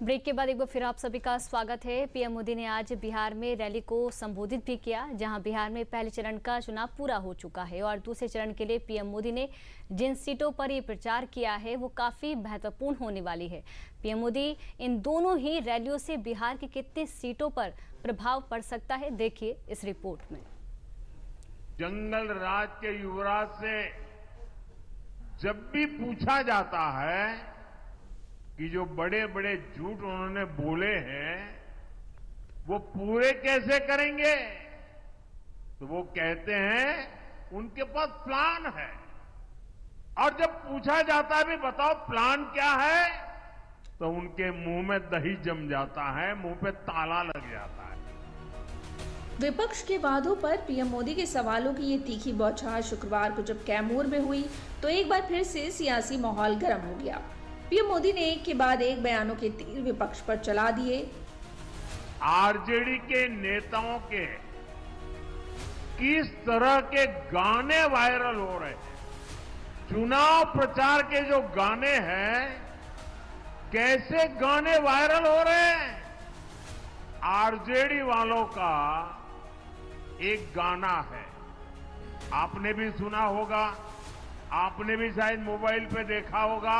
Break के बाद एक बार फिर आप सभी का स्वागत है। पीएम मोदी ने आज बिहार में रैली को संबोधित भी किया, जहां बिहार में पहले चरण का चुनाव पूरा हो चुका है और दूसरे चरण के लिए पीएम मोदी ने जिन सीटों पर ये प्रचार किया है वो काफी महत्वपूर्ण होने वाली है। पीएम मोदी इन दोनों ही रैलियों से बिहार की कितनी सीटों पर प्रभाव पड़ सकता है, देखिए इस रिपोर्ट में। जंगल राज के युवराज से जब भी पूछा जाता है कि जो बड़े बड़े झूठ उन्होंने बोले हैं वो पूरे कैसे करेंगे, तो वो कहते हैं उनके पास प्लान है। और जब पूछा जाता है भी बताओ प्लान क्या है, तो उनके मुंह में दही जम जाता है, मुंह पे ताला लग जाता है। विपक्ष के वादों पर पीएम मोदी के सवालों की ये तीखी बौछार शुक्रवार को जब कैमूर में हुई तो एक बार फिर से सियासी माहौल गर्म हो गया। पीएम मोदी ने एक के बाद एक बयानों के तीर विपक्ष पर चला दिए। आरजेडी के नेताओं के किस तरह के गाने वायरल हो रहे हैं, चुनाव प्रचार के जो गाने हैं कैसे गाने वायरल हो रहे हैं। आरजेडी वालों का एक गाना है, आपने भी सुना होगा, आपने भी शायद मोबाइल पे देखा होगा।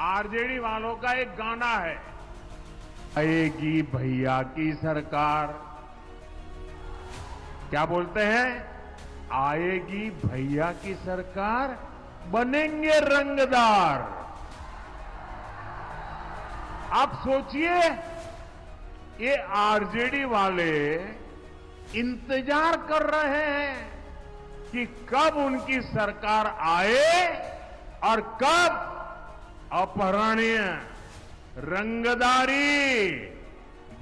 आरजेडी वालों का एक गाना है, आएगी भैया की सरकार। क्या बोलते हैं? आएगी भैया की सरकार, बनेंगे रंगदार। आप सोचिए, ये आरजेडी वाले इंतजार कर रहे हैं कि कब उनकी सरकार आए और कब अपहरणीय रंगदारी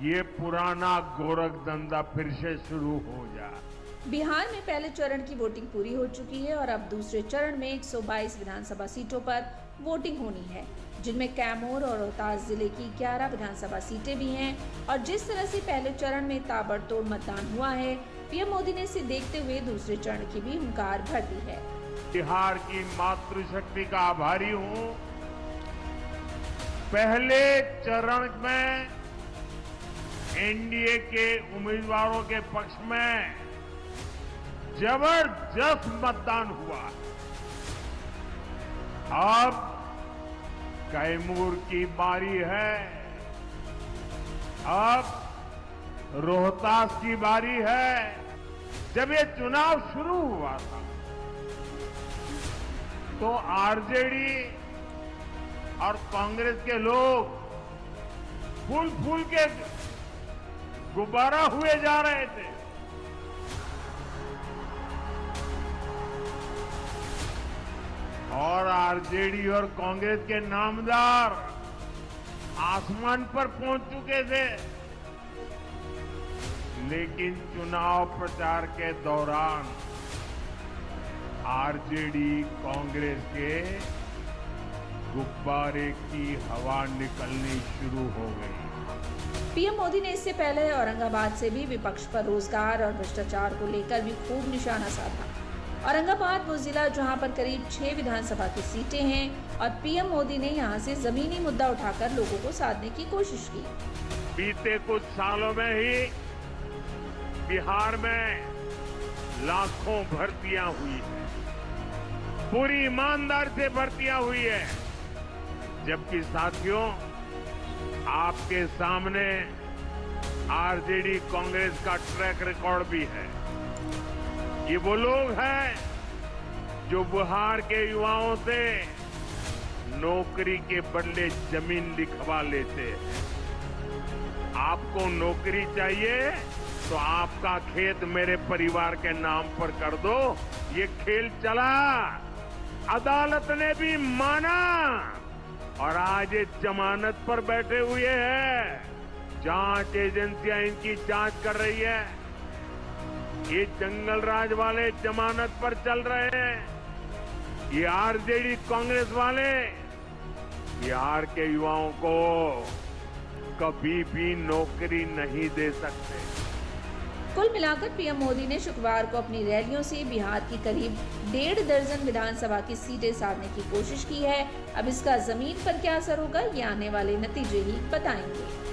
ये पुराना गोरख धंधा फिर से शुरू हो जाए। बिहार में पहले चरण की वोटिंग पूरी हो चुकी है और अब दूसरे चरण में 122 विधानसभा सीटों पर वोटिंग होनी है, जिनमें कैमूर और रोहतास जिले की 11 विधानसभा सीटें भी हैं। और जिस तरह से पहले चरण में ताबड़तोड़ मतदान हुआ है, पीएम मोदी ने इसे देखते हुए दूसरे चरण की भी हुंकार भर दी है। बिहार की मातृशक्ति का आभारी हूँ। पहले चरण में एनडीए के उम्मीदवारों के पक्ष में जबरदस्त मतदान हुआ। अब कैमूर की बारी है, अब रोहतास की बारी है। जब ये चुनाव शुरू हुआ था तो आरजेडी और कांग्रेस के लोग फूल फूल के गुब्बारा हुए जा रहे थे। और आरजेडी और कांग्रेस के नामदार आसमान पर पहुंच चुके थे। लेकिन चुनाव प्रचार के दौरान आरजेडी कांग्रेस के गुब्बारे की हवा निकलनी शुरू हो गई। पीएम मोदी ने इससे पहले औरंगाबाद से भी विपक्ष पर रोजगार और भ्रष्टाचार को लेकर भी खूब निशाना साधा। औरंगाबाद वो जिला जहां पर करीब 6 विधानसभा की सीटें हैं और पीएम मोदी ने यहां से जमीनी मुद्दा उठाकर लोगों को साधने की कोशिश की। बीते कुछ सालों में ही बिहार में लाखों भर्तियां हुई है, पूरी ईमानदार से भर्तियां हुई है। जबकि साथियों, आपके सामने आरजेडी कांग्रेस का ट्रैक रिकॉर्ड भी है। ये वो लोग हैं जो बिहार के युवाओं से नौकरी के बदले जमीन लिखवा लेते हैं। आपको नौकरी चाहिए तो आपका खेत मेरे परिवार के नाम पर कर दो। ये खेल चला, अदालत ने भी माना और आज ये जमानत पर बैठे हुए हैं। जांच एजेंसियां इनकी जांच कर रही है। ये जंगल राज वाले जमानत पर चल रहे हैं। ये आरजेडी कांग्रेस वाले बिहार के युवाओं को कभी भी नौकरी नहीं दे सकते। कुल मिलाकर पीएम मोदी ने शुक्रवार को अपनी रैलियों से बिहार की करीब 1.5 दर्जन विधानसभा की सीटें साधने की कोशिश की है। अब इसका जमीन पर क्या असर होगा, ये आने वाले नतीजे ही बताएंगे।